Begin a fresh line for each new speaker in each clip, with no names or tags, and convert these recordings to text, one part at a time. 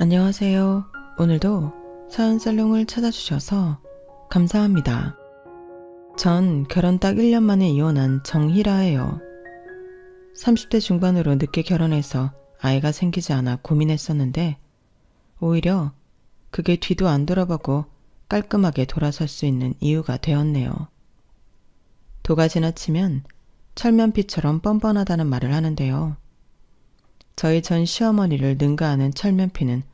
안녕하세요. 오늘도 사연살롱을 찾아주셔서 감사합니다. 전 결혼 딱 1년 만에 이혼한 정희라예요. 30대 중반으로 늦게 결혼해서 아이가 생기지 않아 고민했었는데 오히려 그게 뒤도 안 돌아보고 깔끔하게 돌아설 수 있는 이유가 되었네요. 도가 지나치면 철면피처럼 뻔뻔하다는 말을 하는데요. 저희 전 시어머니를 능가하는 철면피는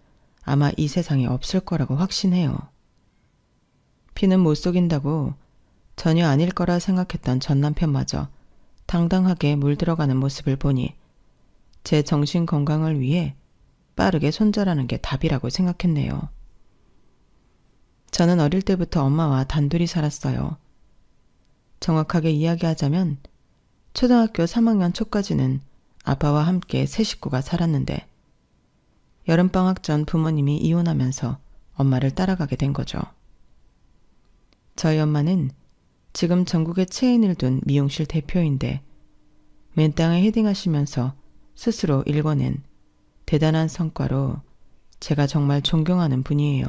아마 이 세상에 없을 거라고 확신해요. 피는 못 속인다고 전혀 아닐 거라 생각했던 전 남편마저 당당하게 물들어가는 모습을 보니 제 정신 건강을 위해 빠르게 손절하는 게 답이라고 생각했네요. 저는 어릴 때부터 엄마와 단둘이 살았어요. 정확하게 이야기하자면 초등학교 3학년 초까지는 아빠와 함께 세 식구가 살았는데 여름방학 전 부모님이 이혼하면서 엄마를 따라가게 된 거죠. 저희 엄마는 지금 전국에 체인을 둔 미용실 대표인데 맨땅에 헤딩하시면서 스스로 일궈낸 대단한 성과로 제가 정말 존경하는 분이에요.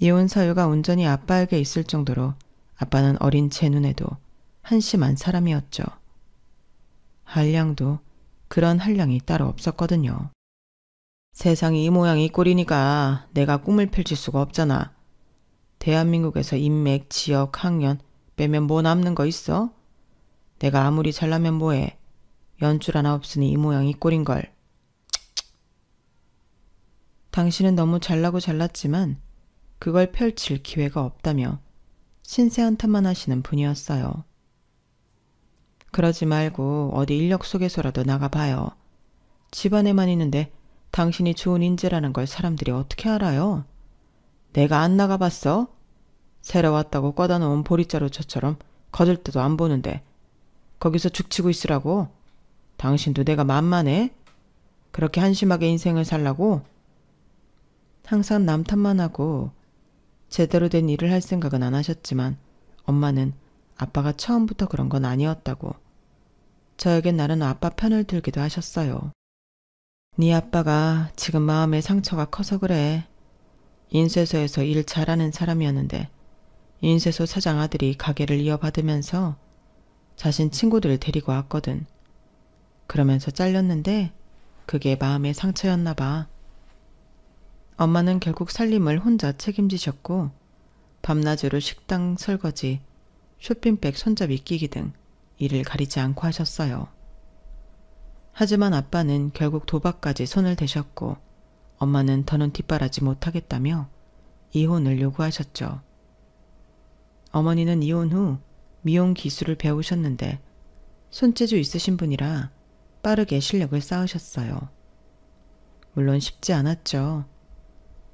이혼 사유가 온전히 아빠에게 있을 정도로 아빠는 어린 제 눈에도 한심한 사람이었죠. 한량도 그런 한량이 따로 없었거든요. 세상이 이 모양이 꼴이니까 내가 꿈을 펼칠 수가 없잖아. 대한민국에서 인맥, 지역, 학년 빼면 뭐 남는 거 있어? 내가 아무리 잘나면 뭐해. 연줄 하나 없으니 이 모양이 꼴인걸. 당신은 너무 잘나고 잘났지만 그걸 펼칠 기회가 없다며 신세 한탄만 하시는 분이었어요. 그러지 말고 어디 인력 소개소라도 나가봐요. 집안에만 있는데 당신이 좋은 인재라는 걸 사람들이 어떻게 알아요? 내가 안 나가봤어? 새로 왔다고 꺼다 놓은 보리자루처럼 거들떠도 안 보는데 거기서 죽치고 있으라고? 당신도 내가 만만해? 그렇게 한심하게 인생을 살라고? 항상 남 탓만 하고 제대로 된 일을 할 생각은 안 하셨지만 엄마는 아빠가 처음부터 그런 건 아니었다고 저에겐 나름 아빠 편을 들기도 하셨어요. 네 아빠가 지금 마음에 상처가 커서 그래. 인쇄소에서 일 잘하는 사람이었는데 인쇄소 사장 아들이 가게를 이어받으면서 자신 친구들을 데리고 왔거든. 그러면서 잘렸는데 그게 마음의 상처였나 봐. 엄마는 결국 살림을 혼자 책임지셨고 밤낮으로 식당 설거지, 쇼핑백 손잡이 끼기 등 일을 가리지 않고 하셨어요. 하지만 아빠는 결국 도박까지 손을 대셨고 엄마는 더는 뒷바라지 못하겠다며 이혼을 요구하셨죠. 어머니는 이혼 후 미용 기술을 배우셨는데 손재주 있으신 분이라 빠르게 실력을 쌓으셨어요. 물론 쉽지 않았죠.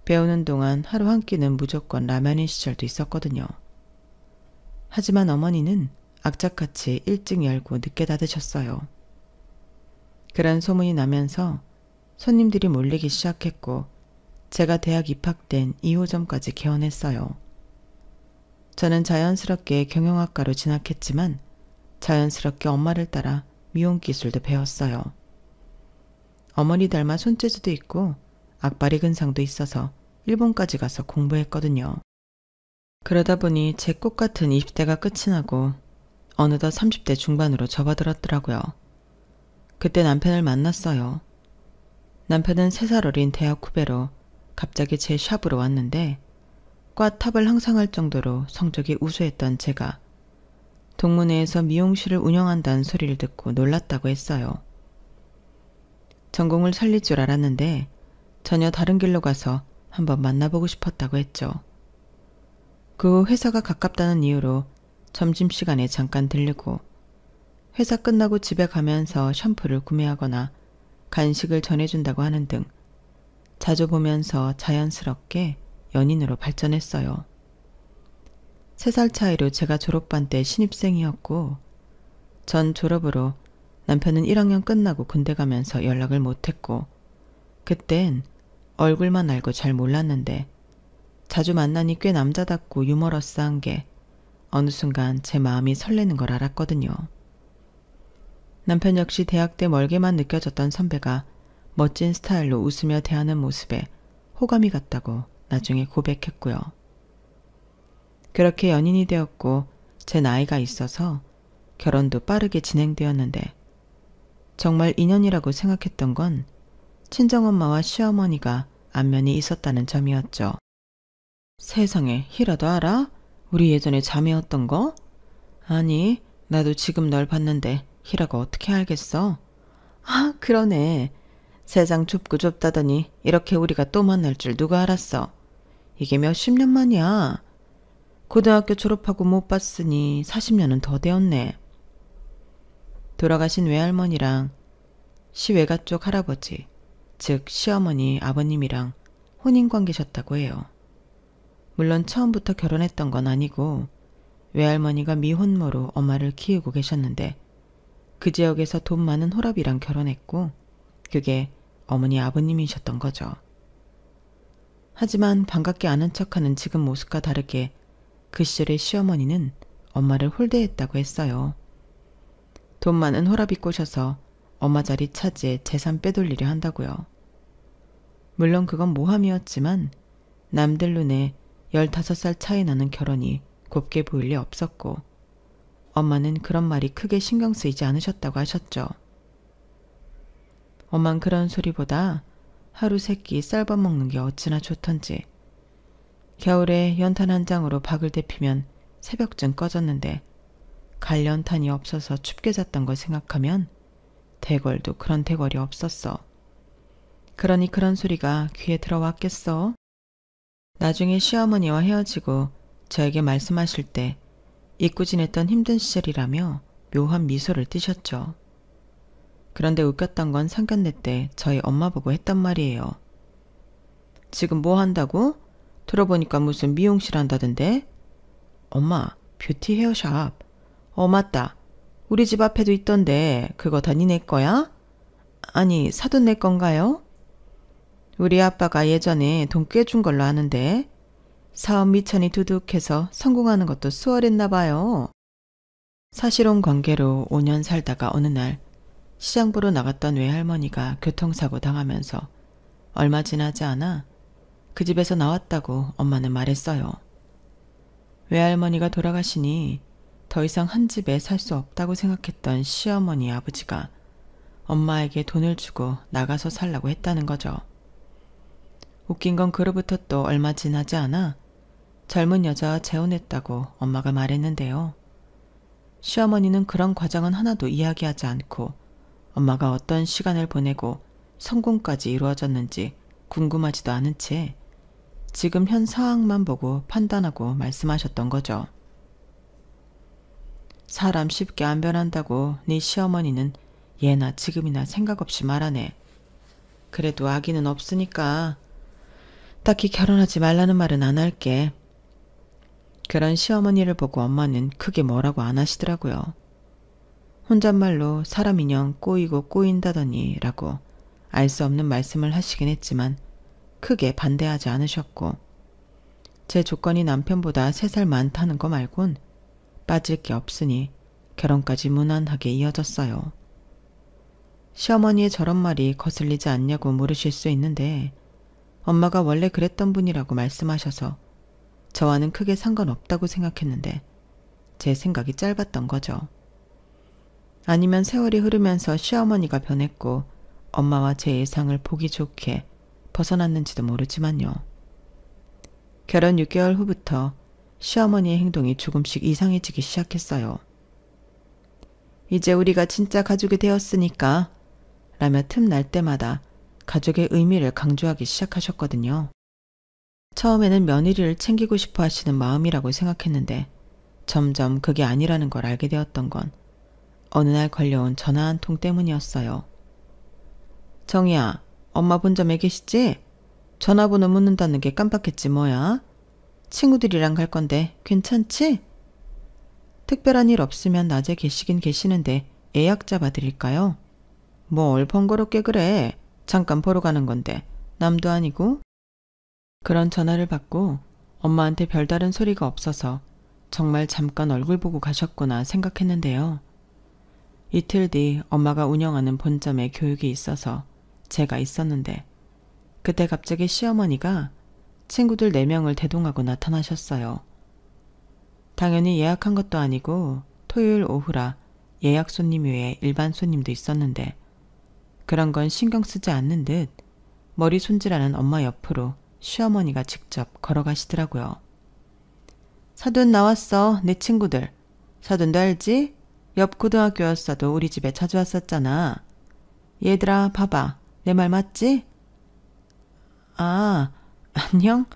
배우는 동안 하루 한 끼는 무조건 라면인 시절도 있었거든요. 하지만 어머니는 악착같이 일찍 열고 늦게 닫으셨어요. 그런 소문이 나면서 손님들이 몰리기 시작했고 제가 대학 입학된 2호점까지 개원했어요. 저는 자연스럽게 경영학과로 진학했지만 자연스럽게 엄마를 따라 미용기술도 배웠어요. 어머니 닮아 손재주도 있고 악바리 근상도 있어서 일본까지 가서 공부했거든요. 그러다 보니 제 꽃같은 20대가 끝이 나고 어느덧 30대 중반으로 접어들었더라고요. 그때 남편을 만났어요. 남편은 3살 어린 대학 후배로 갑자기 제 샵으로 왔는데 과 탑을 항상 할 정도로 성적이 우수했던 제가 동문회에서 미용실을 운영한다는 소리를 듣고 놀랐다고 했어요. 전공을 살릴 줄 알았는데 전혀 다른 길로 가서 한번 만나보고 싶었다고 했죠. 그 후 회사가 가깝다는 이유로 점심시간에 잠깐 들르고 회사 끝나고 집에 가면서 샴푸를 구매하거나 간식을 전해준다고 하는 등 자주 보면서 자연스럽게 연인으로 발전했어요. 3살 차이로 제가 졸업반 때 신입생이었고 전 졸업으로 남편은 1학년 끝나고 군대 가면서 연락을 못했고 그땐 얼굴만 알고 잘 몰랐는데 자주 만나니 꽤 남자답고 유머러스한 게 어느 순간 제 마음이 설레는 걸 알았거든요. 남편 역시 대학 때 멀게만 느껴졌던 선배가 멋진 스타일로 웃으며 대하는 모습에 호감이 갔다고 나중에 고백했고요. 그렇게 연인이 되었고 제 나이가 있어서 결혼도 빠르게 진행되었는데 정말 인연이라고 생각했던 건 친정엄마와 시어머니가 안면이 있었다는 점이었죠. 세상에, 희라도 알아? 우리 예전에 자매였던 거? 아니, 나도 지금 널 봤는데 희라가 어떻게 알겠어? 아, 그러네. 세상 좁고 좁다더니 이렇게 우리가 또 만날 줄 누가 알았어. 이게 몇십 년 만이야. 고등학교 졸업하고 못 봤으니 40년은 더 되었네. 돌아가신 외할머니랑 시외가 쪽 할아버지, 즉 시어머니 아버님이랑 혼인관계셨다고 해요. 물론 처음부터 결혼했던 건 아니고 외할머니가 미혼모로 엄마를 키우고 계셨는데 그 지역에서 돈 많은 호랍이랑 결혼했고 그게 어머니 아버님이셨던 거죠. 하지만 반갑게 아는 척하는 지금 모습과 다르게 그 시절의 시어머니는 엄마를 홀대했다고 했어요. 돈 많은 호랍이 꼬셔서 엄마 자리 차지해 재산 빼돌리려 한다고요. 물론 그건 모함이었지만 남들 눈에 15살 차이 나는 결혼이 곱게 보일 리 없었고 엄마는 그런 말이 크게 신경 쓰이지 않으셨다고 하셨죠. 엄만 그런 소리보다 하루 세끼 쌀밥 먹는 게 어찌나 좋던지 겨울에 연탄 한 장으로 박을 데피면 새벽쯤 꺼졌는데 갈 연탄이 없어서 춥게 잤던 걸 생각하면 대궐도 그런 대궐이 없었어. 그러니 그런 소리가 귀에 들어왔겠어? 나중에 시어머니와 헤어지고 저에게 말씀하실 때 잊고 지냈던 힘든 시절이라며 묘한 미소를 띠셨죠. 그런데 웃겼던 건 상견례 때 저희 엄마 보고 했단 말이에요. 지금 뭐 한다고? 들어보니까 무슨 미용실 한다던데? 엄마, 뷰티 헤어샵. 맞다. 우리 집 앞에도 있던데 그거 다 니네 거야? 아니, 사돈 내 건가요? 우리 아빠가 예전에 돈 꽤 준 걸로 아는데 사업 미천이 두둑해서 성공하는 것도 수월했나 봐요. 사실혼 관계로 5년 살다가 어느 날 시장 보러 나갔던 외할머니가 교통사고 당하면서 얼마 지나지 않아 그 집에서 나왔다고 엄마는 말했어요. 외할머니가 돌아가시니 더 이상 한 집에 살 수 없다고 생각했던 시어머니 아버지가 엄마에게 돈을 주고 나가서 살라고 했다는 거죠. 웃긴 건 그로부터 또 얼마 지나지 않아 젊은 여자와 재혼했다고 엄마가 말했는데요. 시어머니는 그런 과정은 하나도 이야기하지 않고 엄마가 어떤 시간을 보내고 성공까지 이루어졌는지 궁금하지도 않은 채 지금 현 상황만 보고 판단하고 말씀하셨던 거죠. 사람 쉽게 안 변한다고 네 시어머니는 예나 지금이나 생각 없이 말하네. 그래도 아기는 없으니까 딱히 결혼하지 말라는 말은 안 할게. 그런 시어머니를 보고 엄마는 크게 뭐라고 안 하시더라고요. 혼잣말로 사람 인형 꼬이고 꼬인다더니 라고 알 수 없는 말씀을 하시긴 했지만 크게 반대하지 않으셨고 제 조건이 남편보다 3살 많다는 거 말곤 빠질 게 없으니 결혼까지 무난하게 이어졌어요. 시어머니의 저런 말이 거슬리지 않냐고 물으실 수 있는데 엄마가 원래 그랬던 분이라고 말씀하셔서 저와는 크게 상관없다고 생각했는데 제 생각이 짧았던 거죠. 아니면 세월이 흐르면서 시어머니가 변했고 엄마와 제 예상을 보기 좋게 벗어났는지도 모르지만요. 결혼 6개월 후부터 시어머니의 행동이 조금씩 이상해지기 시작했어요. 이제 우리가 진짜 가족이 되었으니까 라며 틈날 때마다 가족의 의미를 강조하기 시작하셨거든요. 처음에는 며느리를 챙기고 싶어 하시는 마음이라고 생각했는데 점점 그게 아니라는 걸 알게 되었던 건 어느 날 걸려온 전화 한 통 때문이었어요. 정희야, 엄마 본점에 계시지? 전화번호 묻는다는 게 깜빡했지 뭐야? 친구들이랑 갈 건데 괜찮지? 특별한 일 없으면 낮에 계시긴 계시는데 예약 잡아드릴까요? 뭘 번거롭게 그래. 잠깐 보러 가는 건데 남도 아니고. 그런 전화를 받고 엄마한테 별다른 소리가 없어서 정말 잠깐 얼굴 보고 가셨구나 생각했는데요. 이틀 뒤 엄마가 운영하는 본점에 교육이 있어서 제가 있었는데 그때 갑자기 시어머니가 친구들 4명을 대동하고 나타나셨어요. 당연히 예약한 것도 아니고 토요일 오후라 예약 손님 외에 일반 손님도 있었는데 그런 건 신경 쓰지 않는 듯 머리 손질하는 엄마 옆으로 시어머니가 직접 걸어가시더라고요. 사돈 나왔어, 내 친구들. 사돈도 알지? 옆 고등학교였어도 우리 집에 자주 왔었잖아. 얘들아, 봐봐. 내 말 맞지? 아, 안녕?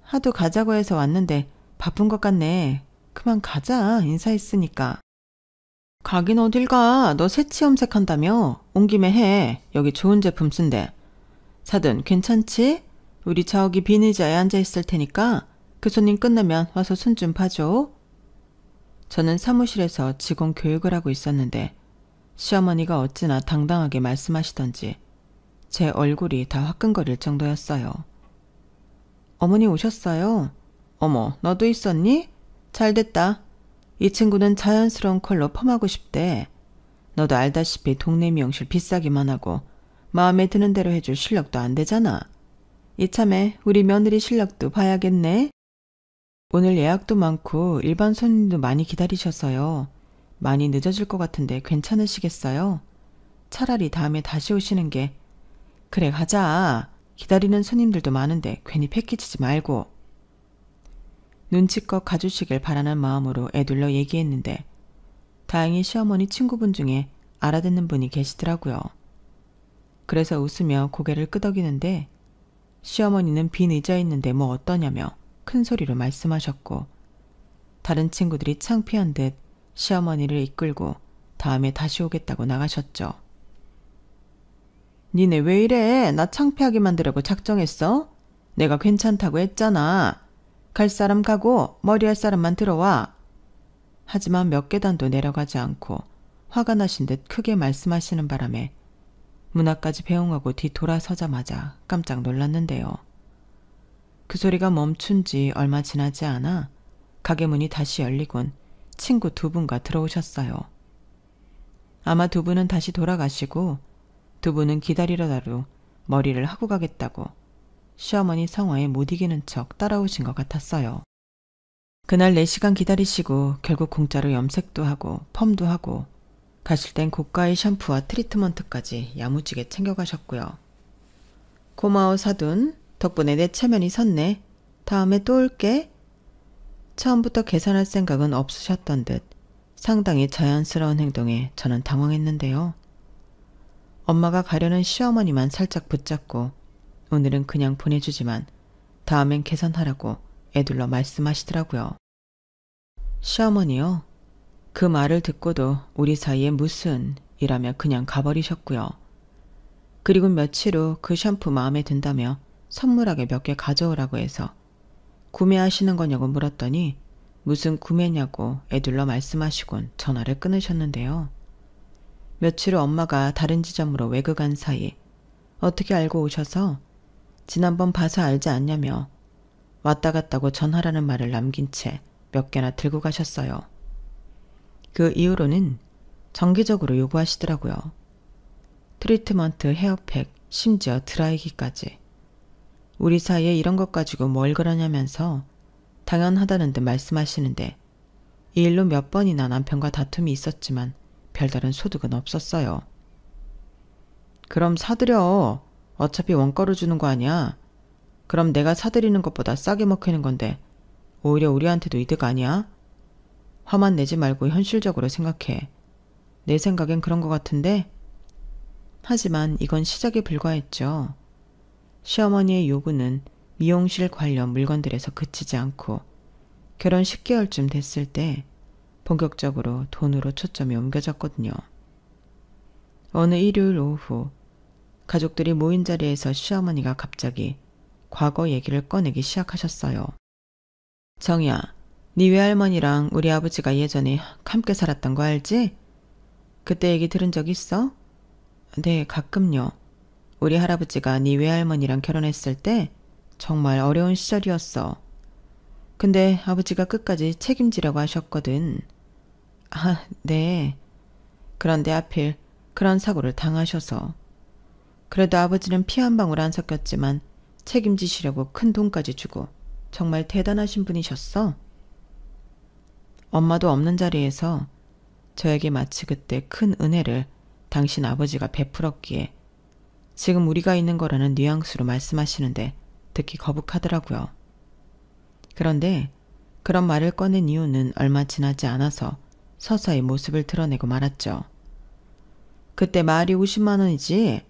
하도 가자고 해서 왔는데 바쁜 것 같네. 그만 가자, 인사했으니까. 가긴 어딜 가. 너 새치 염색한다며? 온 김에 해. 여기 좋은 제품 쓴대. 사돈, 괜찮지? 우리 저기 빈 의자에 앉아있을 테니까 그 손님 끝나면 와서 손 좀 봐줘. 저는 사무실에서 직원 교육을 하고 있었는데 시어머니가 어찌나 당당하게 말씀하시던지 제 얼굴이 다 화끈거릴 정도였어요. 어머니 오셨어요? 어머, 너도 있었니? 잘됐다. 이 친구는 자연스러운 컬러 펌하고 싶대. 너도 알다시피 동네 미용실 비싸기만 하고 마음에 드는 대로 해줄 실력도 안 되잖아. 이참에 우리 며느리 실력도 봐야겠네. 오늘 예약도 많고 일반 손님도 많이 기다리셔서요. 많이 늦어질 것 같은데 괜찮으시겠어요? 차라리 다음에 다시 오시는 게. 그래, 가자. 기다리는 손님들도 많은데 괜히 패키치지 말고. 눈치껏 가주시길 바라는 마음으로 애둘러 얘기했는데 다행히 시어머니 친구분 중에 알아듣는 분이 계시더라고요. 그래서 웃으며 고개를 끄덕이는데 시어머니는 빈 의자에 있는데 뭐 어떠냐며 큰 소리로 말씀하셨고 다른 친구들이 창피한 듯 시어머니를 이끌고 다음에 다시 오겠다고 나가셨죠. 니네 왜 이래? 나 창피하게 만들려고 작정했어? 내가 괜찮다고 했잖아. 갈 사람 가고 머리할 사람만 들어와. 하지만 몇 계단도 내려가지 않고 화가 나신 듯 크게 말씀하시는 바람에 문 앞까지 배웅하고 뒤돌아서자마자 깜짝 놀랐는데요. 그 소리가 멈춘 지 얼마 지나지 않아 가게 문이 다시 열리곤 친구 2분과 들어오셨어요. 아마 2분은 다시 돌아가시고 2분은 기다리려다로 머리를 하고 가겠다고 시어머니 성화에 못 이기는 척 따라오신 것 같았어요. 그날 4시간 기다리시고 결국 공짜로 염색도 하고 펌도 하고 가실 땐 고가의 샴푸와 트리트먼트까지 야무지게 챙겨가셨고요. 고마워 사돈. 덕분에 내 체면이 섰네. 다음에 또 올게. 처음부터 계산할 생각은 없으셨던 듯 상당히 자연스러운 행동에 저는 당황했는데요. 엄마가 가려는 시어머니만 살짝 붙잡고 오늘은 그냥 보내주지만 다음엔 계산하라고 애둘러 말씀하시더라고요. 시어머니요? 그 말을 듣고도 우리 사이에 무슨 이라며 그냥 가버리셨고요. 그리고 며칠 후 그 샴푸 마음에 든다며 선물하게 몇 개 가져오라고 해서 구매하시는 거냐고 물었더니 무슨 구매냐고 애둘러 말씀하시곤 전화를 끊으셨는데요. 며칠 후 엄마가 다른 지점으로 외국한 사이 어떻게 알고 오셔서 지난번 봐서 알지 않냐며 왔다 갔다고 전화라는 말을 남긴 채 몇 개나 들고 가셨어요. 그 이후로는 정기적으로 요구하시더라고요. 트리트먼트, 헤어팩, 심지어 드라이기까지. 우리 사이에 이런 것 가지고 뭘 그러냐면서 당연하다는 듯 말씀하시는데 이 일로 몇 번이나 남편과 다툼이 있었지만 별다른 소득은 없었어요. 그럼 사드려. 어차피 원가로 주는 거 아니야. 그럼 내가 사드리는 것보다 싸게 먹히는 건데 오히려 우리한테도 이득 아니야? 화만 내지 말고 현실적으로 생각해. 내 생각엔 그런 것 같은데? 하지만 이건 시작에 불과했죠. 시어머니의 요구는 미용실 관련 물건들에서 그치지 않고 결혼 10개월쯤 됐을 때 본격적으로 돈으로 초점이 옮겨졌거든요. 어느 일요일 오후 가족들이 모인 자리에서 시어머니가 갑자기 과거 얘기를 꺼내기 시작하셨어요. 정희야, 네 외할머니랑 우리 아버지가 예전에 함께 살았던 거 알지? 그때 얘기 들은 적 있어? 네, 가끔요. 우리 할아버지가 네 외할머니랑 결혼했을 때 정말 어려운 시절이었어. 근데 아버지가 끝까지 책임지려고 하셨거든. 아, 네. 그런데 하필 그런 사고를 당하셔서 그래도 아버지는 피 한 방울 안 섞였지만 책임지시려고 큰 돈까지 주고 정말 대단하신 분이셨어. 엄마도 없는 자리에서 저에게 마치 그때 큰 은혜를 당신 아버지가 베풀었기에 지금 우리가 있는 거라는 뉘앙스로 말씀하시는데 듣기 거북하더라고요. 그런데 그런 말을 꺼낸 이유는 얼마 지나지 않아서 서서히 모습을 드러내고 말았죠. 그때 말이 50만 원이지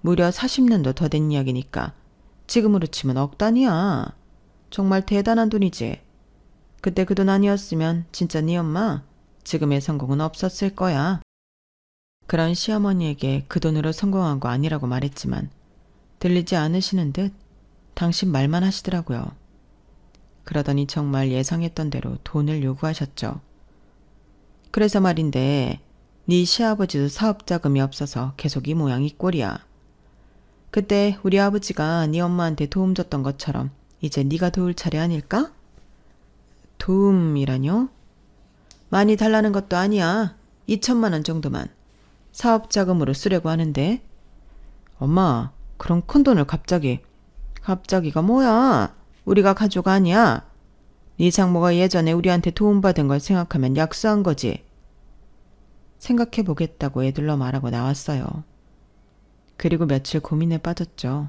무려 40년도 더 된 이야기니까 지금으로 치면 억 단위야. 정말 대단한 돈이지. 그때 그 돈 아니었으면 진짜 네 엄마 지금의 성공은 없었을 거야. 그런 시어머니에게 그 돈으로 성공한 거 아니라고 말했지만 들리지 않으시는 듯 당신 말만 하시더라고요. 그러더니 정말 예상했던 대로 돈을 요구하셨죠. 그래서 말인데 네 시아버지도 사업자금이 없어서 계속 이 모양 이 꼴이야. 그때 우리 아버지가 네 엄마한테 도움 줬던 것처럼 이제 네가 도울 차례 아닐까? 도움이라뇨? 많이 달라는 것도 아니야. 2천만 원 정도만. 사업자금으로 쓰려고 하는데. 엄마, 그런 큰 돈을 갑자기가 뭐야? 우리가 가족 아니야. 네 장모가 예전에 우리한테 도움받은 걸 생각하면 약수한 거지. 생각해보겠다고 애들러 말하고 나왔어요. 그리고 며칠 고민에 빠졌죠.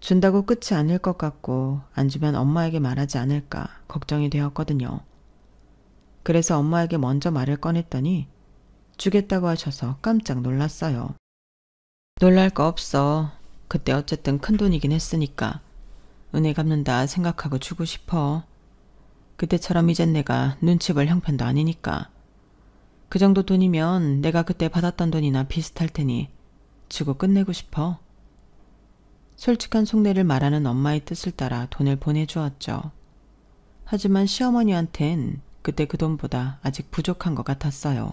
준다고 끝이 아닐 것 같고 안 주면 엄마에게 말하지 않을까 걱정이 되었거든요. 그래서 엄마에게 먼저 말을 꺼냈더니 주겠다고 하셔서 깜짝 놀랐어요. 놀랄 거 없어. 그때 어쨌든 큰 돈이긴 했으니까 은혜 갚는다 생각하고 주고 싶어. 그때처럼 이젠 내가 눈치 볼 형편도 아니니까. 그 정도 돈이면 내가 그때 받았던 돈이나 비슷할 테니 주고 끝내고 싶어. 솔직한 속내를 말하는 엄마의 뜻을 따라 돈을 보내주었죠. 하지만 시어머니한텐 그때 그 돈보다 아직 부족한 것 같았어요.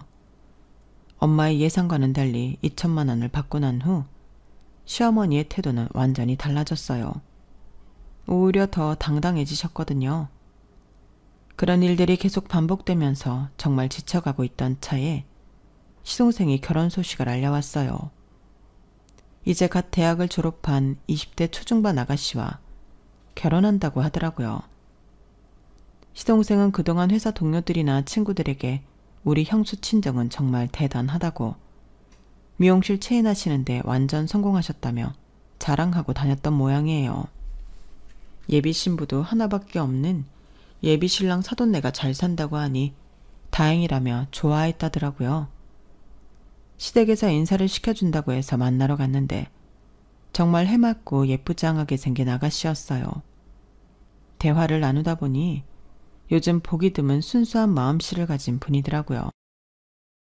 엄마의 예상과는 달리 2천만 원을 받고 난 후 시어머니의 태도는 완전히 달라졌어요. 오히려 더 당당해지셨거든요. 그런 일들이 계속 반복되면서 정말 지쳐가고 있던 차에 시동생이 결혼 소식을 알려왔어요. 이제 갓 대학을 졸업한 20대 초중반 아가씨와 결혼한다고 하더라고요. 시동생은 그동안 회사 동료들이나 친구들에게 우리 형수 친정은 정말 대단하다고 미용실 체인하시는데 완전 성공하셨다며 자랑하고 다녔던 모양이에요. 예비 신부도 하나밖에 없는 예비 신랑 사돈네가 잘 산다고 하니 다행이라며 좋아했다더라고요. 시댁에서 인사를 시켜준다고 해서 만나러 갔는데 정말 해맑고 예쁘장하게 생긴 아가씨였어요. 대화를 나누다 보니 요즘 보기 드문 순수한 마음씨를 가진 분이더라고요.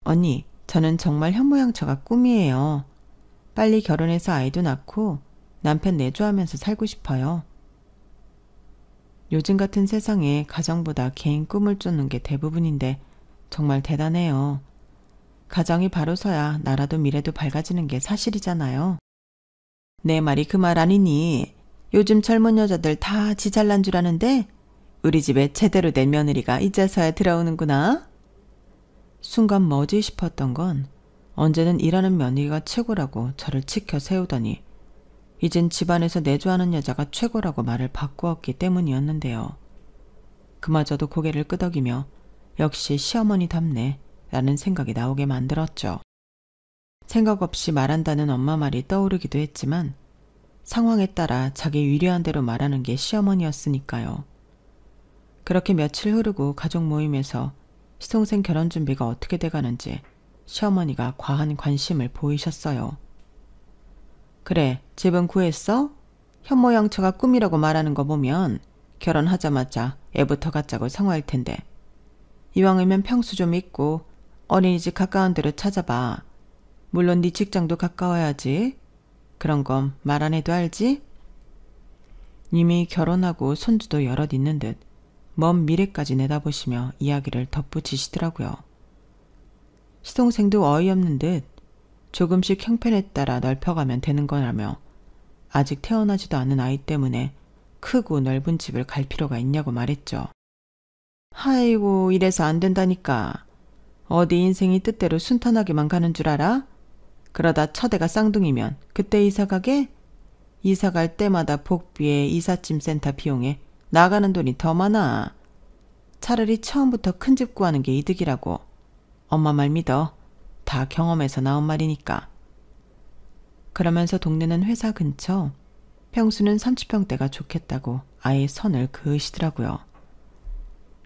언니, 저는 정말 현모양처가 꿈이에요. 빨리 결혼해서 아이도 낳고 남편 내조하면서 살고 싶어요. 요즘 같은 세상에 가정보다 개인 꿈을 쫓는 게 대부분인데 정말 대단해요. 가정이 바로 서야 나라도 미래도 밝아지는 게 사실이잖아요. 내 말이 그 말 아니니? 요즘 젊은 여자들 다 지 잘난 줄 아는데 우리 집에 제대로 된 며느리가 이제서야 들어오는구나. 순간 뭐지 싶었던 건 언제는 일하는 며느리가 최고라고 저를 치켜 세우더니 이젠 집안에서 내조하는 여자가 최고라고 말을 바꾸었기 때문이었는데요. 그마저도 고개를 끄덕이며 역시 시어머니답네 라는 생각이 나오게 만들었죠. 생각 없이 말한다는 엄마 말이 떠오르기도 했지만 상황에 따라 자기 유리한 대로 말하는 게 시어머니였으니까요. 그렇게 며칠 흐르고 가족 모임에서 시동생 결혼 준비가 어떻게 돼가는지 시어머니가 과한 관심을 보이셨어요. 그래, 집은 구했어? 현모양처가 꿈이라고 말하는 거 보면 결혼하자마자 애부터 갖자고 성화할 텐데. 이왕이면 평수 좀 있고 어린이집 가까운 데로 찾아봐. 물론 네 직장도 가까워야지. 그런 건 말 안 해도 알지? 이미 결혼하고 손주도 여럿 있는 듯 먼 미래까지 내다보시며 이야기를 덧붙이시더라고요. 시동생도 어이없는 듯 조금씩 형편에 따라 넓혀가면 되는 거라며 아직 태어나지도 않은 아이 때문에 크고 넓은 집을 갈 필요가 있냐고 말했죠. 아이고, 이래서 안 된다니까. 어디 인생이 뜻대로 순탄하게만 가는 줄 알아? 그러다 처대가 쌍둥이면 그때 이사 가게? 이사 갈 때마다 복비에 이삿짐 센터 비용에 나가는 돈이 더 많아. 차라리 처음부터 큰 집 구하는 게 이득이라고. 엄마 말 믿어. 다 경험에서 나온 말이니까. 그러면서 동네는 회사 근처, 평수는 30평대가 좋겠다고 아예 선을 그으시더라고요.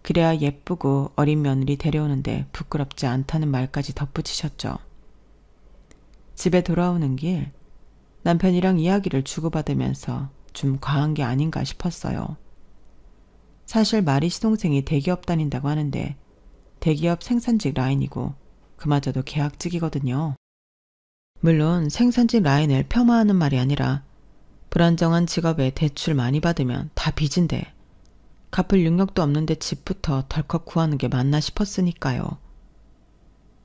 그래야 예쁘고 어린 며느리 데려오는데 부끄럽지 않다는 말까지 덧붙이셨죠. 집에 돌아오는 길, 남편이랑 이야기를 주고받으면서 좀 과한 게 아닌가 싶었어요. 사실 마리 시동생이 대기업 다닌다고 하는데 대기업 생산직 라인이고 그마저도 계약직이거든요. 물론 생산직 라인을 폄하하는 말이 아니라 불안정한 직업에 대출 많이 받으면 다 빚인데 갚을 능력도 없는데 집부터 덜컥 구하는 게 맞나 싶었으니까요.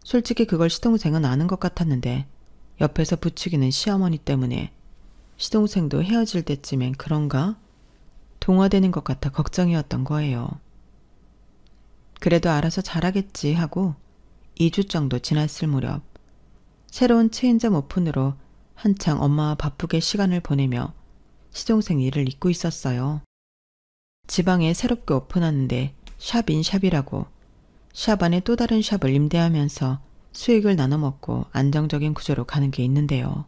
솔직히 그걸 시동생은 아는 것 같았는데 옆에서 부추기는 시어머니 때문에 시동생도 헤어질 때쯤엔 그런가? 동화되는 것 같아 걱정이었던 거예요. 그래도 알아서 잘하겠지 하고 2주 정도 지났을 무렵 새로운 체인점 오픈으로 한창 엄마와 바쁘게 시간을 보내며 시동생 일을 잊고 있었어요. 지방에 새롭게 오픈하는데 샵인 샵이라고 샵 안에 또 다른 샵을 임대하면서 수익을 나눠 먹고 안정적인 구조로 가는 게 있는데요.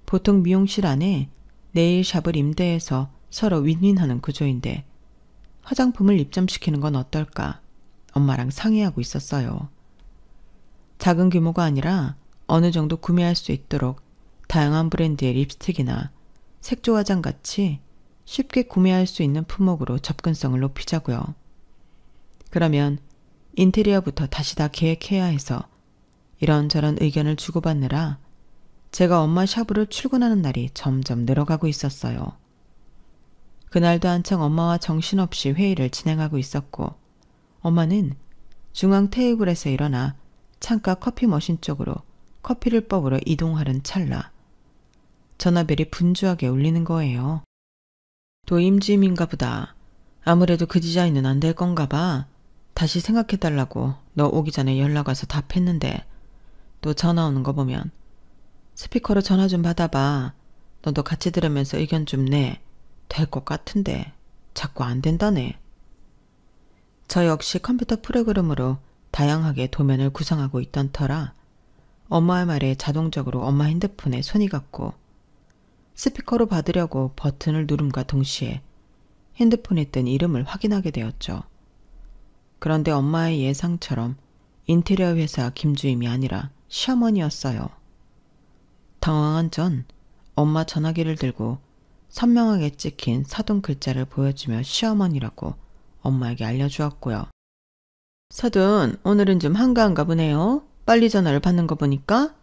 보통 미용실 안에 네일샵을 임대해서 서로 윈윈하는 구조인데 화장품을 입점시키는 건 어떨까 엄마랑 상의하고 있었어요. 작은 규모가 아니라 어느 정도 구매할 수 있도록 다양한 브랜드의 립스틱이나 색조 화장같이 쉽게 구매할 수 있는 품목으로 접근성을 높이자고요. 그러면 인테리어부터 다시 다 계획해야 해서 이런저런 의견을 주고받느라 제가 엄마 샵으로 출근하는 날이 점점 늘어가고 있었어요. 그날도 한창 엄마와 정신없이 회의를 진행하고 있었고 엄마는 중앙 테이블에서 일어나 창가 커피 머신 쪽으로 커피를 뽑으러 이동하는 찰나 전화벨이 분주하게 울리는 거예요. 또 임지임인가 보다. 아무래도 그 디자인은 안 될 건가 봐. 다시 생각해달라고 너 오기 전에 연락 와서 답했는데 또 전화 오는 거 보면 스피커로 전화 좀 받아봐. 너도 같이 들으면서 의견 좀 내. 될 것 같은데 자꾸 안 된다네. 저 역시 컴퓨터 프로그램으로 다양하게 도면을 구성하고 있던 터라 엄마의 말에 자동적으로 엄마 핸드폰에 손이 갔고 스피커로 받으려고 버튼을 누름과 동시에 핸드폰에 뜬 이름을 확인하게 되었죠. 그런데 엄마의 예상처럼 인테리어 회사 김주임이 아니라 시어머니였어요. 당황한 전 엄마 전화기를 들고 선명하게 찍힌 사돈 글자를 보여주며 시어머니라고 엄마에게 알려주었고요. 사돈, 오늘은 좀 한가한가 보네요. 빨리 전화를 받는 거 보니까?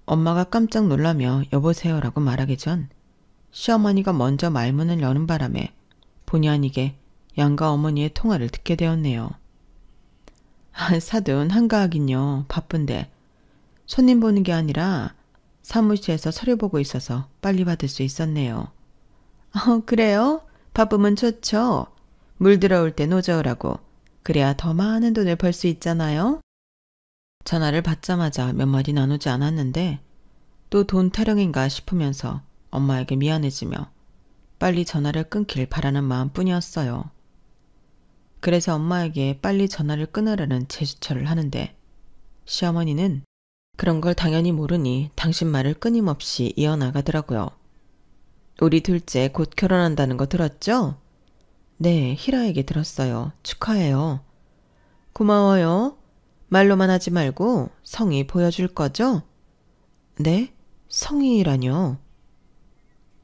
엄마가 깜짝 놀라며 여보세요라고 말하기 전 시어머니가 먼저 말문을 여는 바람에 본의 아니게 양가 어머니의 통화를 듣게 되었네요. 사돈, 한가하긴요. 바쁜데. 손님 보는 게 아니라 사무실에서 서류 보고 있어서 빨리 받을 수 있었네요. 그래요? 바쁘면 좋죠. 물 들어올 때 노저으라고. 그래야 더 많은 돈을 벌 수 있잖아요. 전화를 받자마자 몇 마디 나누지 않았는데 또 돈 타령인가 싶으면서 엄마에게 미안해지며 빨리 전화를 끊길 바라는 마음뿐이었어요. 그래서 엄마에게 빨리 전화를 끊으라는 제스처를 하는데 시어머니는 그런 걸 당연히 모르니 당신 말을 끊임없이 이어나가더라고요. 우리 둘째 곧 결혼한다는 거 들었죠? 네, 희라에게 들었어요. 축하해요. 고마워요. 말로만 하지 말고 성의 보여줄 거죠? 네? 성의라뇨?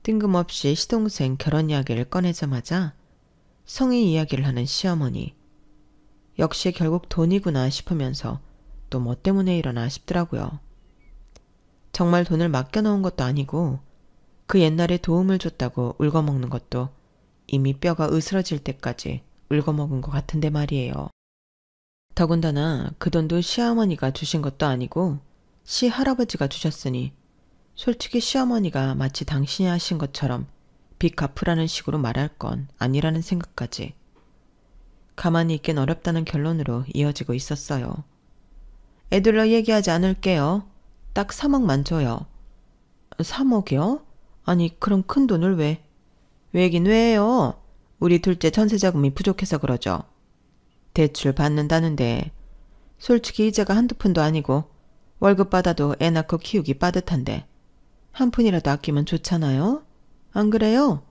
뜬금없이 시동생 결혼 이야기를 꺼내자마자 성의 이야기를 하는 시어머니. 역시 결국 돈이구나 싶으면서 또 뭐 때문에 이러나 싶더라고요. 정말 돈을 맡겨놓은 것도 아니고 그 옛날에 도움을 줬다고 울거먹는 것도 이미 뼈가 으스러질 때까지 울거먹은 것 같은데 말이에요. 더군다나 그 돈도 시어머니가 주신 것도 아니고 시할아버지가 주셨으니 솔직히 시어머니가 마치 당신이 하신 것처럼 빚 갚으라는 식으로 말할 건 아니라는 생각까지 가만히 있긴 어렵다는 결론으로 이어지고 있었어요. 애들러 얘기하지 않을게요. 딱 3억만 줘요. 3억이요? 아니, 그럼 큰 돈을 왜? 왜긴 왜요? 우리 둘째 전세자금이 부족해서 그러죠. 대출 받는다는데 솔직히 이자가 한두 푼도 아니고 월급 받아도 애 낳고 키우기 빠듯한데 한 푼이라도 아끼면 좋잖아요? 안 그래요?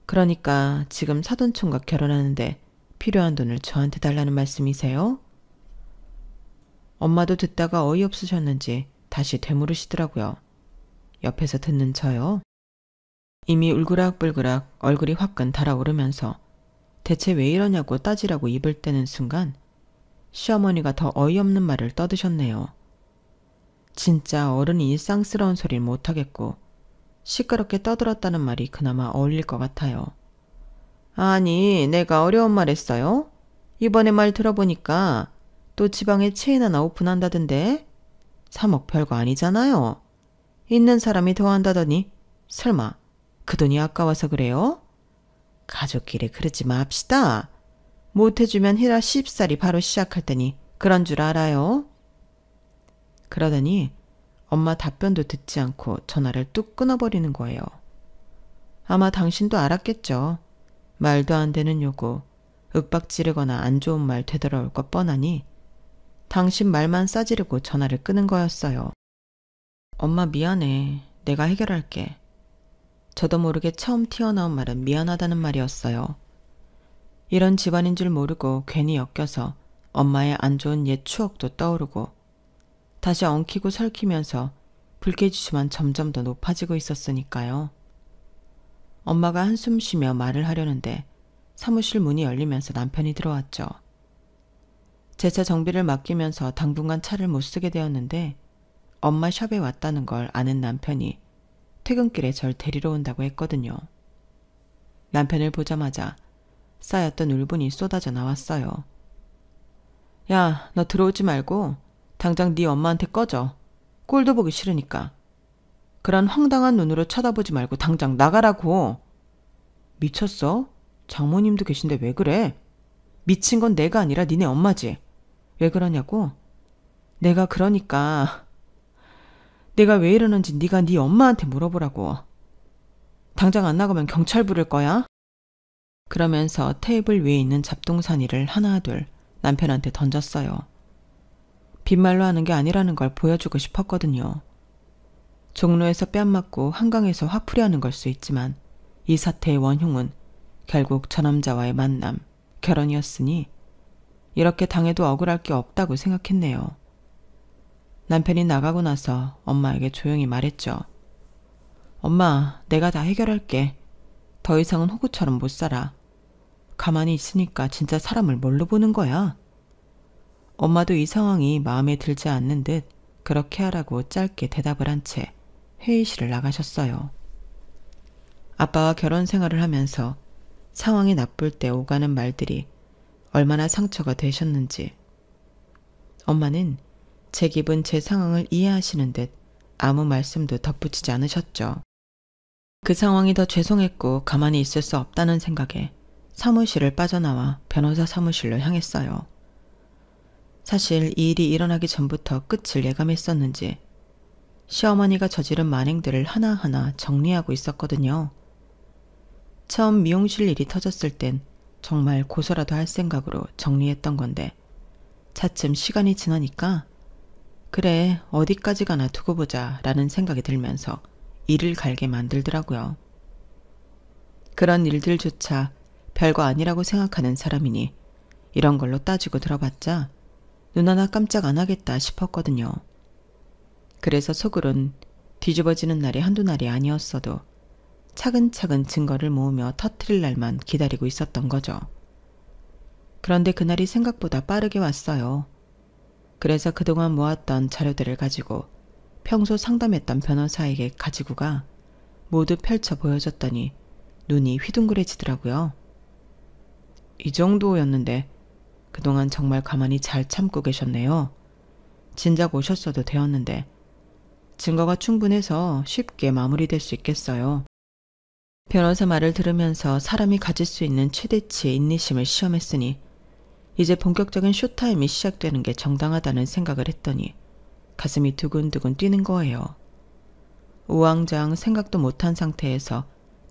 그러니까 지금 사돈총각 결혼하는데 필요한 돈을 저한테 달라는 말씀이세요? 엄마도 듣다가 어이없으셨는지 다시 되물으시더라고요. 옆에서 듣는 저요. 이미 울그락불그락 얼굴이 화끈 달아오르면서 대체 왜 이러냐고 따지라고 입을 떼는 순간 시어머니가 더 어이없는 말을 떠드셨네요. 진짜 어른이 일상스러운 소리를 못하겠고 시끄럽게 떠들었다는 말이 그나마 어울릴 것 같아요. 아니, 내가 어려운 말 했어요? 이번에 말 들어보니까 또 지방에 체인 하나 오픈한다던데? 3억 별거 아니잖아요. 있는 사람이 더 한다더니 설마 그 돈이 아까워서 그래요? 가족끼리 그러지 맙시다. 못해주면 히라 쉽사리 바로 시작할 테니 그런 줄 알아요? 그러더니 엄마 답변도 듣지 않고 전화를 뚝 끊어버리는 거예요. 아마 당신도 알았겠죠. 말도 안 되는 요구, 윽박 지르거나 안 좋은 말 되돌아올 것 뻔하니 당신 말만 싸지르고 전화를 끄는 거였어요. 엄마 미안해. 내가 해결할게. 저도 모르게 처음 튀어나온 말은 미안하다는 말이었어요. 이런 집안인 줄 모르고 괜히 엮여서 엄마의 안 좋은 옛 추억도 떠오르고 다시 엉키고 설키면서 불쾌지수만 점점 더 높아지고 있었으니까요. 엄마가 한숨 쉬며 말을 하려는데 사무실 문이 열리면서 남편이 들어왔죠. 제 차 정비를 맡기면서 당분간 차를 못 쓰게 되었는데 엄마 샵에 왔다는 걸 아는 남편이 퇴근길에 절 데리러 온다고 했거든요. 남편을 보자마자 쌓였던 울분이 쏟아져 나왔어요. 야, 너 들어오지 말고 당장 네 엄마한테 꺼져. 꼴도 보기 싫으니까. 그런 황당한 눈으로 쳐다보지 말고 당장 나가라고. 미쳤어? 장모님도 계신데 왜 그래? 미친 건 내가 아니라 니네 엄마지. 왜 그러냐고? 내가 그러니까 내가 왜 이러는지 네가 네 엄마한테 물어보라고. 당장 안 나가면 경찰 부를 거야. 그러면서 테이블 위에 있는 잡동사니를 하나 둘 남편한테 던졌어요. 빈말로 하는 게 아니라는 걸 보여주고 싶었거든요. 종로에서 뺨 맞고 한강에서 화풀이 하는 걸 수 있지만 이 사태의 원흉은 결국 저 남자와의 만남, 결혼이었으니 이렇게 당해도 억울할 게 없다고 생각했네요. 남편이 나가고 나서 엄마에게 조용히 말했죠. 엄마, 내가 다 해결할게. 더 이상은 호구처럼 못 살아. 가만히 있으니까 진짜 사람을 뭘로 보는 거야? 엄마도 이 상황이 마음에 들지 않는 듯 그렇게 하라고 짧게 대답을 한 채 회의실을 나가셨어요. 아빠와 결혼 생활을 하면서 상황이 나쁠 때 오가는 말들이 얼마나 상처가 되셨는지. 엄마는 제 기분, 제 상황을 이해하시는 듯 아무 말씀도 덧붙이지 않으셨죠. 그 상황이 더 죄송했고 가만히 있을 수 없다는 생각에 사무실을 빠져나와 변호사 사무실로 향했어요. 사실 이 일이 일어나기 전부터 끝을 예감했었는지 시어머니가 저지른 만행들을 하나하나 정리하고 있었거든요. 처음 미용실 일이 터졌을 땐 정말 고소라도 할 생각으로 정리했던 건데 차츰 시간이 지나니까 그래, 어디까지 가나 두고 보자 라는 생각이 들면서 일을 갈게 만들더라고요. 그런 일들조차 별거 아니라고 생각하는 사람이니 이런 걸로 따지고 들어봤자 눈 하나 깜짝 안 하겠다 싶었거든요. 그래서 속으론 뒤집어지는 날이 한두 날이 아니었어도 차근차근 증거를 모으며 터트릴 날만 기다리고 있었던 거죠. 그런데 그날이 생각보다 빠르게 왔어요. 그래서 그동안 모았던 자료들을 가지고 평소 상담했던 변호사에게 가지고 가 모두 펼쳐 보여줬더니 눈이 휘둥그레지더라고요. 이 정도였는데 그동안 정말 가만히 잘 참고 계셨네요. 진작 오셨어도 되었는데 증거가 충분해서 쉽게 마무리될 수 있겠어요. 변호사 말을 들으면서 사람이 가질 수 있는 최대치의 인내심을 시험했으니 이제 본격적인 쇼타임이 시작되는 게 정당하다는 생각을 했더니 가슴이 두근두근 뛰는 거예요. 우왕좌왕 생각도 못한 상태에서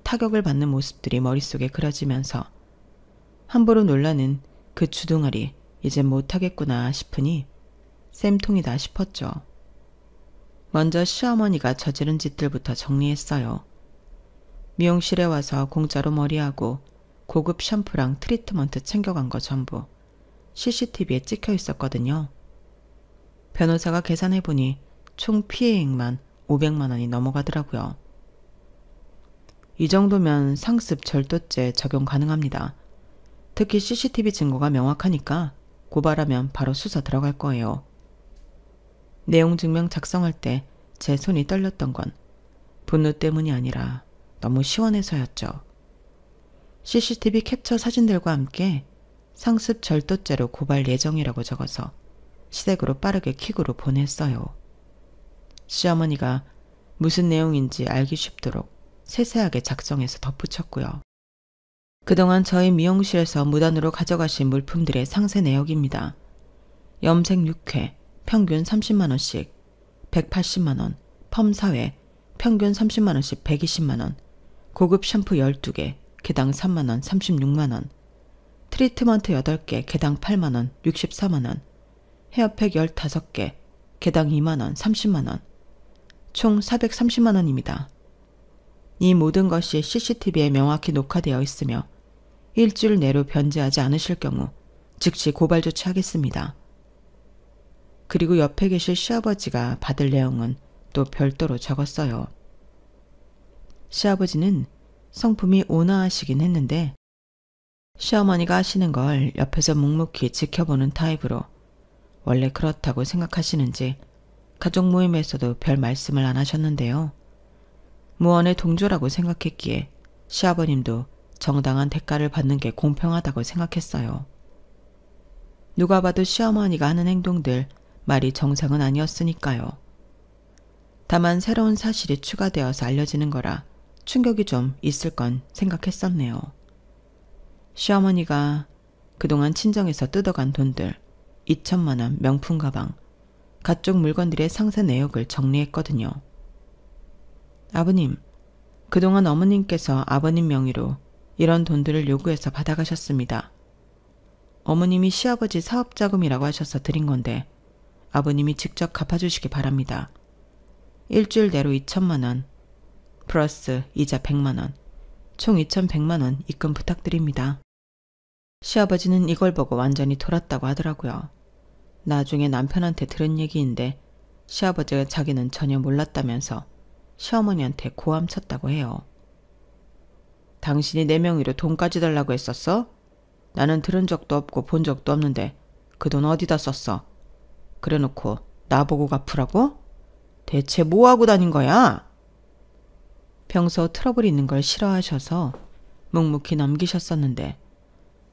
타격을 받는 모습들이 머릿속에 그려지면서 함부로 놀라는 그 주둥아리 이제 못하겠구나 싶으니 쌤통이다 싶었죠. 먼저 시어머니가 저지른 짓들부터 정리했어요. 미용실에 와서 공짜로 머리하고 고급 샴푸랑 트리트먼트 챙겨간 거 전부 CCTV에 찍혀 있었거든요. 변호사가 계산해보니 총 피해액만 500만 원이 넘어가더라고요. 이 정도면 상습 절도죄 적용 가능합니다. 특히 CCTV 증거가 명확하니까 고발하면 바로 수사 들어갈 거예요. 내용 증명 작성할 때 제 손이 떨렸던 건 분노 때문이 아니라 너무 시원해서였죠. CCTV 캡처 사진들과 함께 상습 절도죄로 고발 예정이라고 적어서 시댁으로 빠르게 퀵으로 보냈어요. 시어머니가 무슨 내용인지 알기 쉽도록 세세하게 작성해서 덧붙였고요. 그동안 저희 미용실에서 무단으로 가져가신 물품들의 상세 내역입니다. 염색 6회, 평균 30만 원씩, 180만 원, 펌 4회, 평균 30만 원씩 120만 원, 고급 샴푸 12개, 개당 3만 원, 36만 원, 트리트먼트 8개, 개당 8만 원, 64만 원, 헤어팩 15개, 개당 2만 원, 30만 원, 총 430만 원입니다. 이 모든 것이 CCTV에 명확히 녹화되어 있으며 일주일 내로 변제하지 않으실 경우 즉시 고발 조치하겠습니다. 그리고 옆에 계실 시아버지가 받을 내용은 또 별도로 적었어요. 시아버지는 성품이 온화하시긴 했는데 시어머니가 하시는 걸 옆에서 묵묵히 지켜보는 타입으로 원래 그렇다고 생각하시는지 가족 모임에서도 별 말씀을 안 하셨는데요. 무언의 동조라고 생각했기에 시아버님도 정당한 대가를 받는 게 공평하다고 생각했어요. 누가 봐도 시어머니가 하는 행동들 말이 정상은 아니었으니까요. 다만 새로운 사실이 추가되어서 알려지는 거라 충격이 좀 있을 건 생각했었네요. 시어머니가 그동안 친정에서 뜯어간 돈들 2천만 원 명품 가방, 가쪽 물건들의 상세 내역을 정리했거든요. 아버님, 그동안 어머님께서 아버님 명의로 이런 돈들을 요구해서 받아가셨습니다. 어머님이 시아버지 사업자금이라고 하셔서 드린 건데 아버님이 직접 갚아주시기 바랍니다. 일주일 내로 2천만 원 플러스 이자 100만 원, 총 2,100만 원 입금 부탁드립니다. 시아버지는 이걸 보고 완전히 돌았다고 하더라고요. 나중에 남편한테 들은 얘기인데 시아버지가 자기는 전혀 몰랐다면서 시어머니한테 고함쳤다고 해요. 당신이 내 명의로 돈까지 달라고 했었어? 나는 들은 적도 없고 본 적도 없는데 그 돈 어디다 썼어? 그래놓고 나보고 갚으라고? 대체 뭐하고 다닌 거야? 평소 트러블 있는 걸 싫어하셔서 묵묵히 넘기셨었는데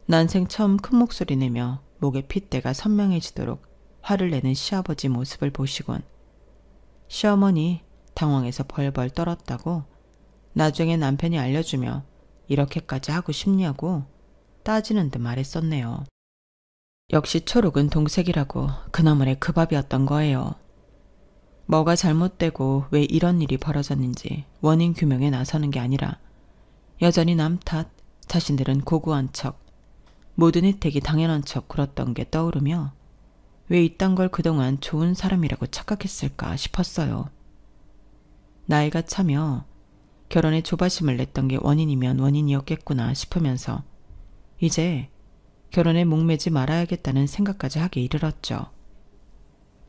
난생 처음 큰 목소리 내며 목의 핏대가 선명해지도록 화를 내는 시아버지 모습을 보시곤 시어머니 당황해서 벌벌 떨었다고 나중에 남편이 알려주며 이렇게까지 하고 싶냐고 따지는 듯 말했었네요. 역시 초록은 동색이라고 그나물의 그 밥이었던 거예요. 뭐가 잘못되고 왜 이런 일이 벌어졌는지 원인 규명에 나서는 게 아니라 여전히 남 탓, 자신들은 고고한 척, 모든 혜택이 당연한 척 굴었던 게 떠오르며 왜 이딴 걸 그동안 좋은 사람이라고 착각했을까 싶었어요. 나이가 차며 결혼에 조바심을 냈던 게 원인이면 원인이었겠구나 싶으면서 이제 결혼에 목매지 말아야겠다는 생각까지 하게 이르렀죠.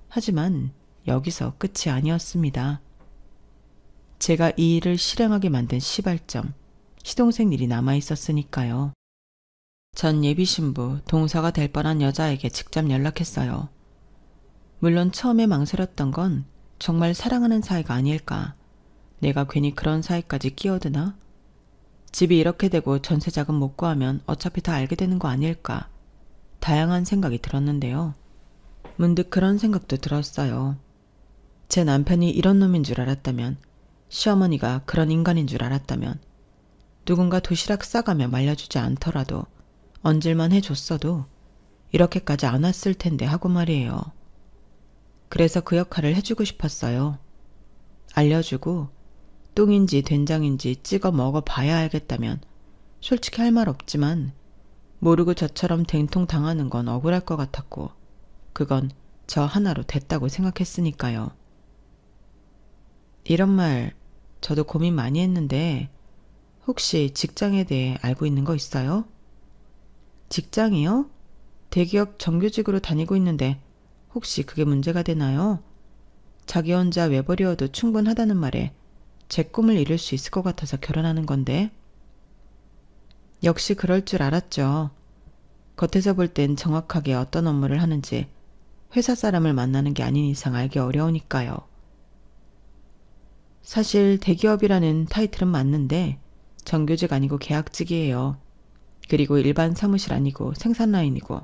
하지만 여기서 끝이 아니었습니다. 제가 이 일을 실행하게 만든 시발점, 시동생 일이 남아있었으니까요. 전 예비신부, 동서가 될 뻔한 여자에게 직접 연락했어요. 물론 처음에 망설였던 건 정말 사랑하는 사이가 아닐까. 내가 괜히 그런 사이까지 끼어드나? 집이 이렇게 되고 전세자금 못 구하면 어차피 다 알게 되는 거 아닐까. 다양한 생각이 들었는데요. 문득 그런 생각도 들었어요. 제 남편이 이런 놈인 줄 알았다면, 시어머니가 그런 인간인 줄 알았다면, 누군가 도시락 싸가며 말려주지 않더라도 얹을만 해줬어도 이렇게까지 안 왔을 텐데 하고 말이에요. 그래서 그 역할을 해주고 싶었어요. 알려주고 똥인지 된장인지 찍어 먹어봐야 알겠다면 솔직히 할 말 없지만 모르고 저처럼 된통 당하는 건 억울할 것 같았고 그건 저 하나로 됐다고 생각했으니까요. 이런 말 저도 고민 많이 했는데 혹시 직장에 대해 알고 있는 거 있어요? 직장이요? 대기업 정규직으로 다니고 있는데 혹시 그게 문제가 되나요? 자기 혼자 외벌이어도 충분하다는 말에 제 꿈을 이룰 수 있을 것 같아서 결혼하는 건데. 역시 그럴 줄 알았죠. 겉에서 볼 땐 정확하게 어떤 업무를 하는지 회사 사람을 만나는 게 아닌 이상 알기 어려우니까요. 사실 대기업이라는 타이틀은 맞는데 정규직 아니고 계약직이에요. 그리고 일반 사무실 아니고 생산 라인이고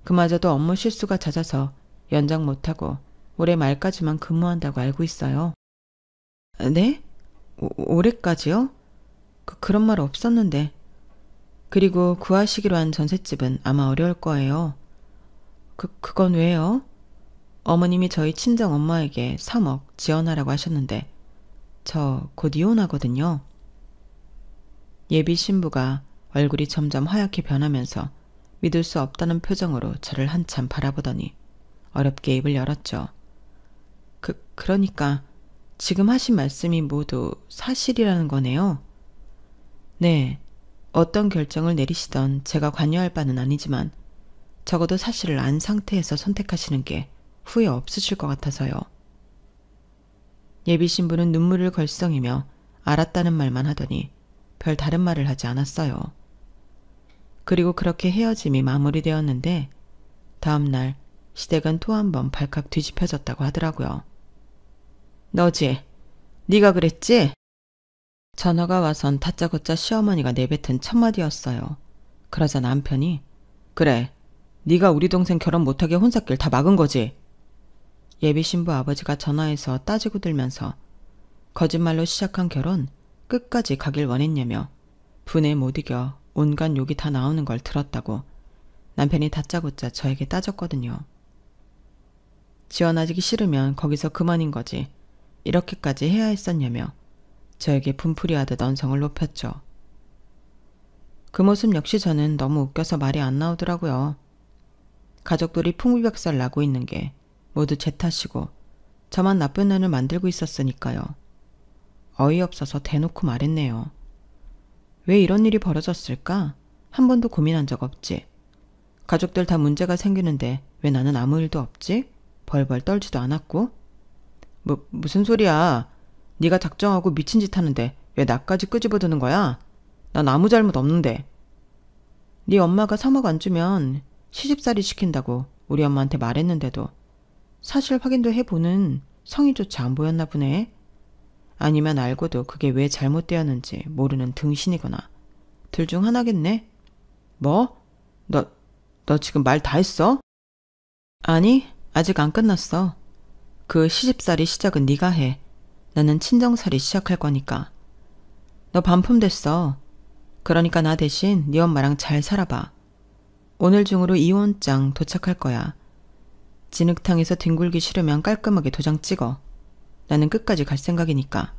그마저도 업무 실수가 잦아서 연장 못하고 올해 말까지만 근무한다고 알고 있어요. 네? 올해까지요? 그런 말 없었는데. 그리고 구하시기로 한 전셋집은 아마 어려울 거예요. 그건 왜요? 어머님이 저희 친정 엄마에게 3억 지원하라고 하셨는데 저 곧 이혼하거든요. 예비 신부가 얼굴이 점점 하얗게 변하면서 믿을 수 없다는 표정으로 저를 한참 바라보더니 어렵게 입을 열었죠. 그러니까 지금 하신 말씀이 모두 사실이라는 거네요. 네, 어떤 결정을 내리시던 제가 관여할 바는 아니지만 적어도 사실을 안 상태에서 선택하시는 게 후회 없으실 것 같아서요. 예비 신부는 눈물을 걸썽이며 알았다는 말만 하더니 별 다른 말을 하지 않았어요. 그리고 그렇게 헤어짐이 마무리되었는데 다음 날 시댁은 또 한 번 발칵 뒤집혀졌다고 하더라고요. 너지? 네가 그랬지? 전화가 와선 다짜고짜 시어머니가 내뱉은 첫마디였어요. 그러자 남편이 그래, 네가 우리 동생 결혼 못하게 혼삿길 다 막은 거지? 예비 신부 아버지가 전화해서 따지고 들면서 거짓말로 시작한 결혼 끝까지 가길 원했냐며 분에 못 이겨 온갖 욕이 다 나오는 걸 들었다고 남편이 다짜고짜 저에게 따졌거든요. 지원하기 싫으면 거기서 그만인 거지. 이렇게까지 해야 했었냐며 저에게 분풀이하듯 언성을 높였죠. 그 모습 역시 저는 너무 웃겨서 말이 안 나오더라고요. 가족들이 풍비박살 나고 있는 게 모두 제 탓이고 저만 나쁜 년을 만들고 있었으니까요. 어이없어서 대놓고 말했네요. 왜 이런 일이 벌어졌을까? 한 번도 고민한 적 없지. 가족들 다 문제가 생기는데 왜 나는 아무 일도 없지? 벌벌 떨지도 않았고. 무슨 소리야. 네가 작정하고 미친 짓 하는데 왜 나까지 끄집어드는 거야? 난 아무 잘못 없는데. 네 엄마가 3억 안 주면 시집살이 시킨다고 우리 엄마한테 말했는데도 사실 확인도 해보는 성의조차 안 보였나 보네. 아니면 알고도 그게 왜 잘못되었는지 모르는 등신이거나 둘 중 하나겠네. 뭐? 너 지금 말 다 했어? 아니, 아직 안 끝났어. 그 시집살이 시작은 네가 해. 나는 친정살이 시작할 거니까. 너 반품됐어. 그러니까 나 대신 네 엄마랑 잘 살아봐. 오늘 중으로 이혼장 도착할 거야. 진흙탕에서 뒹굴기 싫으면 깔끔하게 도장 찍어. 나는 끝까지 갈 생각이니까.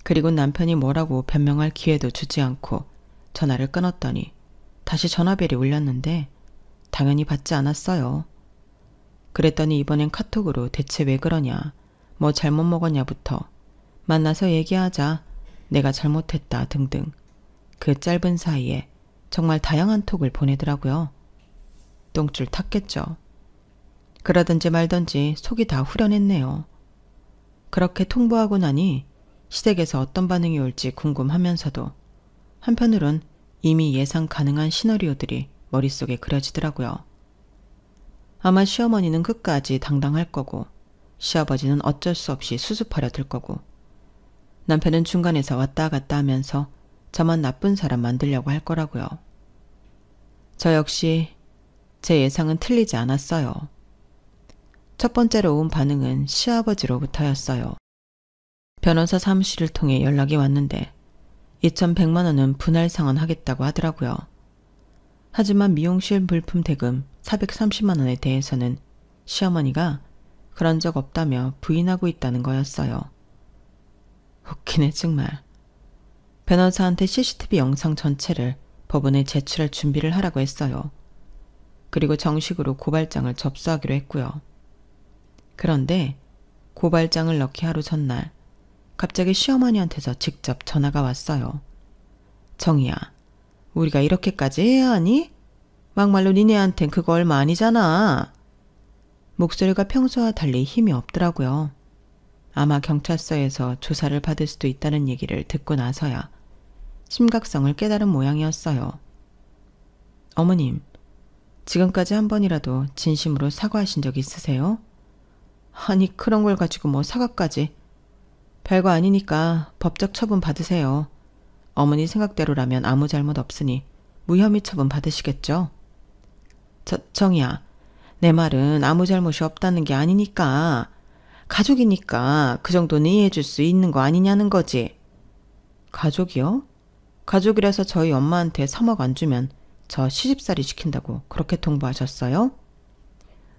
그리고 남편이 뭐라고 변명할 기회도 주지 않고 전화를 끊었더니 다시 전화벨이 울렸는데 당연히 받지 않았어요. 그랬더니 이번엔 카톡으로 대체 왜 그러냐, 뭐 잘못 먹었냐부터 만나서 얘기하자, 내가 잘못했다 등등 그 짧은 사이에 정말 다양한 톡을 보내더라고요. 똥줄 탔겠죠. 그러든지 말든지 속이 다 후련했네요. 그렇게 통보하고 나니 시댁에서 어떤 반응이 올지 궁금하면서도 한편으론 이미 예상 가능한 시나리오들이 머릿속에 그려지더라고요. 아마 시어머니는 끝까지 당당할 거고 시아버지는 어쩔 수 없이 수습하려 들 거고 남편은 중간에서 왔다 갔다 하면서 저만 나쁜 사람 만들려고 할 거라고요. 저 역시 제 예상은 틀리지 않았어요. 첫 번째로 온 반응은 시아버지로부터였어요. 변호사 사무실을 통해 연락이 왔는데 2,100만 원은 분할 상환하겠다고 하더라고요. 하지만 미용실 물품 대금 430만 원에 대해서는 시어머니가 그런 적 없다며 부인하고 있다는 거였어요. 웃기네 정말. 변호사한테 CCTV 영상 전체를 법원에 제출할 준비를 하라고 했어요. 그리고 정식으로 고발장을 접수하기로 했고요. 그런데 고발장을 넣기 하루 전날 갑자기 시어머니한테서 직접 전화가 왔어요. 정희야, 우리가 이렇게까지 해야 하니? 막말로 니네한텐 그거 얼마 아니잖아. 목소리가 평소와 달리 힘이 없더라고요. 아마 경찰서에서 조사를 받을 수도 있다는 얘기를 듣고 나서야 심각성을 깨달은 모양이었어요. 어머님, 지금까지 한 번이라도 진심으로 사과하신 적 있으세요? 아니 그런 걸 가지고 뭐 사과까지. 별거 아니니까 법적 처분 받으세요. 어머니 생각대로라면 아무 잘못 없으니 무혐의 처분 받으시겠죠? 정희야, 내 말은 아무 잘못이 없다는 게 아니니까. 가족이니까 그 정도는 이해해 줄 수 있는 거 아니냐는 거지. 가족이요? 가족이라서 저희 엄마한테 3억 안 주면 저 시집살이 시킨다고 그렇게 통보하셨어요?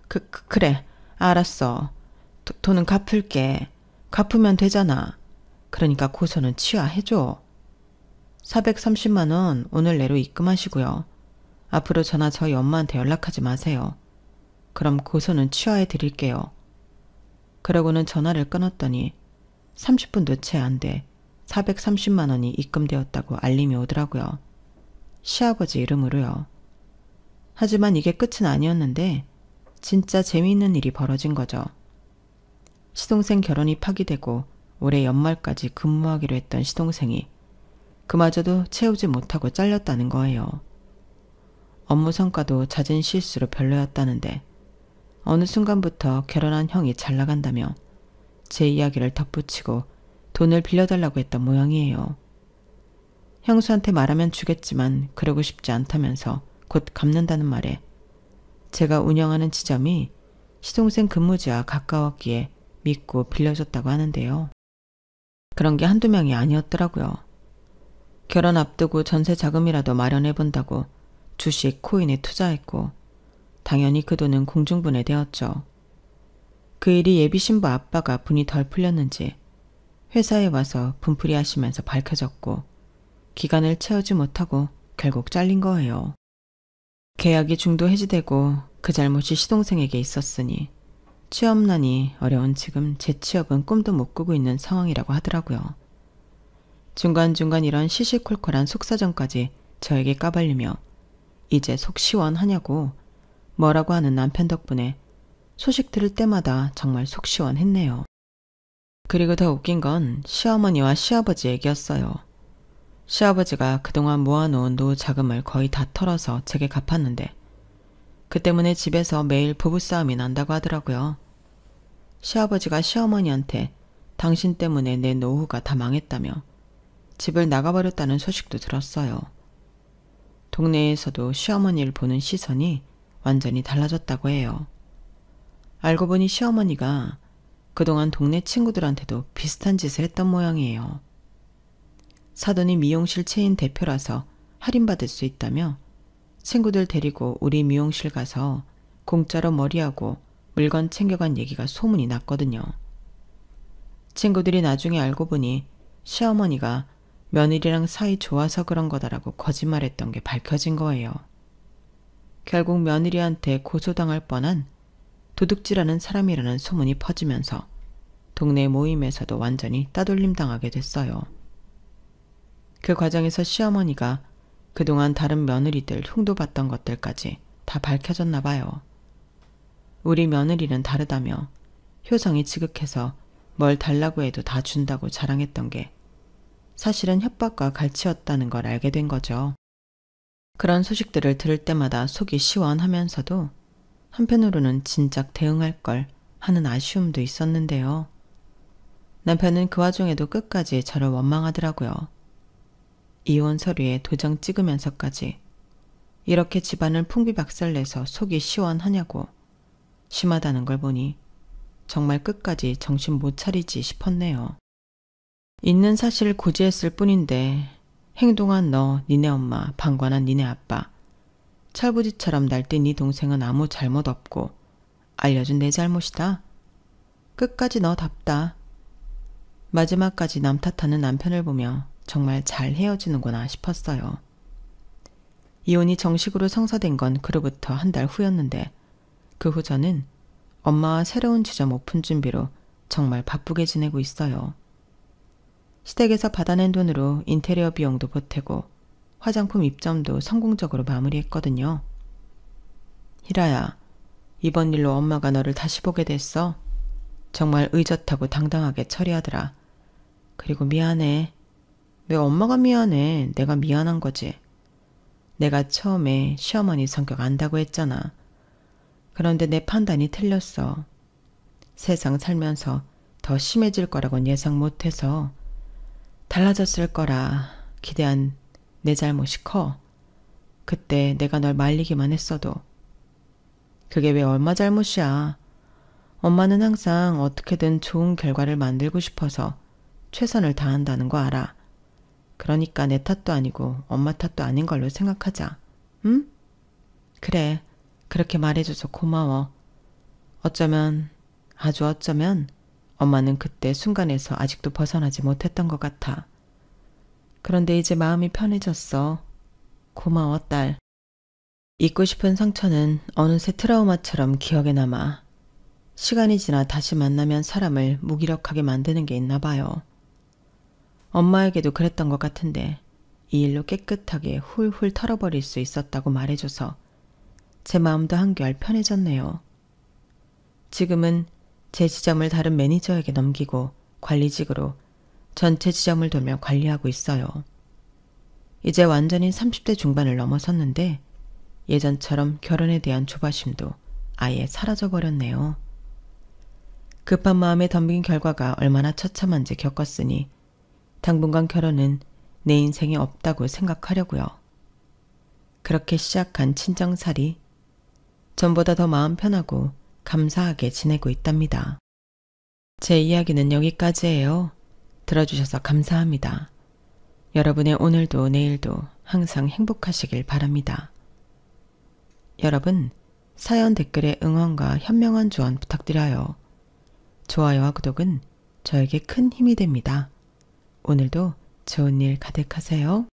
그래. 알았어. 돈은 갚을게. 갚으면 되잖아. 그러니까 고소는 취하해줘. 430만 원 오늘 내로 입금하시고요. 앞으로 저나 저희 엄마한테 연락하지 마세요. 그럼 고소는 취하해 드릴게요. 그러고는 전화를 끊었더니 30분도 채 안 돼 430만 원이 입금되었다고 알림이 오더라고요. 시아버지 이름으로요. 하지만 이게 끝은 아니었는데 진짜 재미있는 일이 벌어진 거죠. 시동생 결혼이 파기되고 올해 연말까지 근무하기로 했던 시동생이 그마저도 채우지 못하고 잘렸다는 거예요. 업무 성과도 잦은 실수로 별로였다는데 어느 순간부터 결혼한 형이 잘 나간다며 제 이야기를 덧붙이고 돈을 빌려달라고 했던 모양이에요. 형수한테 말하면 주겠지만 그러고 싶지 않다면서 곧 갚는다는 말에 제가 운영하는 지점이 시동생 근무지와 가까웠기에 믿고 빌려줬다고 하는데요. 그런 게 한두 명이 아니었더라고요. 결혼 앞두고 전세 자금이라도 마련해본다고 주식, 코인에 투자했고 당연히 그 돈은 공중분해되었죠. 그 일이 예비신부 아빠가 분이 덜 풀렸는지 회사에 와서 분풀이 하시면서 밝혀졌고 기간을 채우지 못하고 결국 잘린 거예요. 계약이 중도 해지되고 그 잘못이 시동생에게 있었으니 취업난이 어려운 지금 재취업은 꿈도 못 꾸고 있는 상황이라고 하더라고요. 중간중간 이런 시시콜콜한 속사정까지 저에게 까발리며 이제 속 시원하냐고 뭐라고 하는 남편 덕분에 소식 들을 때마다 정말 속 시원했네요. 그리고 더 웃긴 건 시어머니와 시아버지 얘기였어요. 시아버지가 그동안 모아놓은 노후 자금을 거의 다 털어서 제게 갚았는데 그 때문에 집에서 매일 부부싸움이 난다고 하더라고요. 시아버지가 시어머니한테 당신 때문에 내 노후가 다 망했다며 집을 나가버렸다는 소식도 들었어요. 동네에서도 시어머니를 보는 시선이 완전히 달라졌다고 해요. 알고 보니 시어머니가 그동안 동네 친구들한테도 비슷한 짓을 했던 모양이에요. 사돈이 미용실 체인 대표라서 할인받을 수 있다며 친구들 데리고 우리 미용실 가서 공짜로 머리하고 물건 챙겨간 얘기가 소문이 났거든요. 친구들이 나중에 알고 보니 시어머니가 며느리랑 사이 좋아서 그런 거다라고 거짓말했던 게 밝혀진 거예요. 결국 며느리한테 고소당할 뻔한 도둑질하는 사람이라는 소문이 퍼지면서 동네 모임에서도 완전히 따돌림 당하게 됐어요. 그 과정에서 시어머니가 그동안 다른 며느리들 흉도봤던 것들까지 다 밝혀졌나 봐요. 우리 며느리는 다르다며 효성이 지극해서 뭘 달라고 해도 다 준다고 자랑했던 게 사실은 협박과 갈취였다는 걸 알게 된 거죠. 그런 소식들을 들을 때마다 속이 시원하면서도 한편으로는 진작 대응할 걸 하는 아쉬움도 있었는데요. 남편은 그 와중에도 끝까지 저를 원망하더라고요. 이혼 서류에 도장 찍으면서까지 이렇게 집안을 풍비박살내서 속이 시원하냐고 심하다는 걸 보니 정말 끝까지 정신 못 차리지 싶었네요. 있는 사실을 고지했을 뿐인데 행동한 너, 니네 엄마, 방관한 니네 아빠, 철부지처럼 날뛴 네 동생은 아무 잘못 없고 알려준 내 잘못이다. 끝까지 너답다. 마지막까지 남 탓하는 남편을 보며 정말 잘 헤어지는구나 싶었어요. 이혼이 정식으로 성사된 건 그로부터 한 달 후였는데 그 후 저는 엄마와 새로운 지점 오픈 준비로 정말 바쁘게 지내고 있어요. 시댁에서 받아낸 돈으로 인테리어 비용도 보태고 화장품 입점도 성공적으로 마무리했거든요. 희라야, 이번 일로 엄마가 너를 다시 보게 됐어. 정말 의젓하고 당당하게 처리하더라. 그리고 미안해. 왜 엄마가 미안해? 내가 미안한 거지. 내가 처음에 시어머니 성격 안다고 했잖아. 그런데 내 판단이 틀렸어. 세상 살면서 더 심해질 거라고는 예상 못해서 달라졌을 거라 기대한 내 잘못이 커. 그때 내가 널 말리기만 했어도. 그게 왜 엄마 잘못이야. 엄마는 항상 어떻게든 좋은 결과를 만들고 싶어서 최선을 다한다는 거 알아. 그러니까 내 탓도 아니고 엄마 탓도 아닌 걸로 생각하자. 응? 그래. 그렇게 말해줘서 고마워. 어쩌면, 아주 어쩌면 엄마는 그때 순간에서 아직도 벗어나지 못했던 것 같아. 그런데 이제 마음이 편해졌어. 고마워, 딸. 잊고 싶은 상처는 어느새 트라우마처럼 기억에 남아 시간이 지나 다시 만나면 사람을 무기력하게 만드는 게 있나 봐요. 엄마에게도 그랬던 것 같은데 이 일로 깨끗하게 훌훌 털어버릴 수 있었다고 말해줘서 제 마음도 한결 편해졌네요. 지금은 제 지점을 다른 매니저에게 넘기고 관리직으로 전체 지점을 돌며 관리하고 있어요. 이제 완전히 30대 중반을 넘어섰는데 예전처럼 결혼에 대한 조바심도 아예 사라져버렸네요. 급한 마음에 덤빈 결과가 얼마나 처참한지 겪었으니 당분간 결혼은 내 인생에 없다고 생각하려고요. 그렇게 시작한 친정살이 전보다 더 마음 편하고 감사하게 지내고 있답니다. 제 이야기는 여기까지예요. 들어주셔서 감사합니다. 여러분의 오늘도 내일도 항상 행복하시길 바랍니다. 여러분, 사연 댓글에 응원과 현명한 조언 부탁드려요. 좋아요와 구독은 저에게 큰 힘이 됩니다. 오늘도 좋은 일 가득하세요.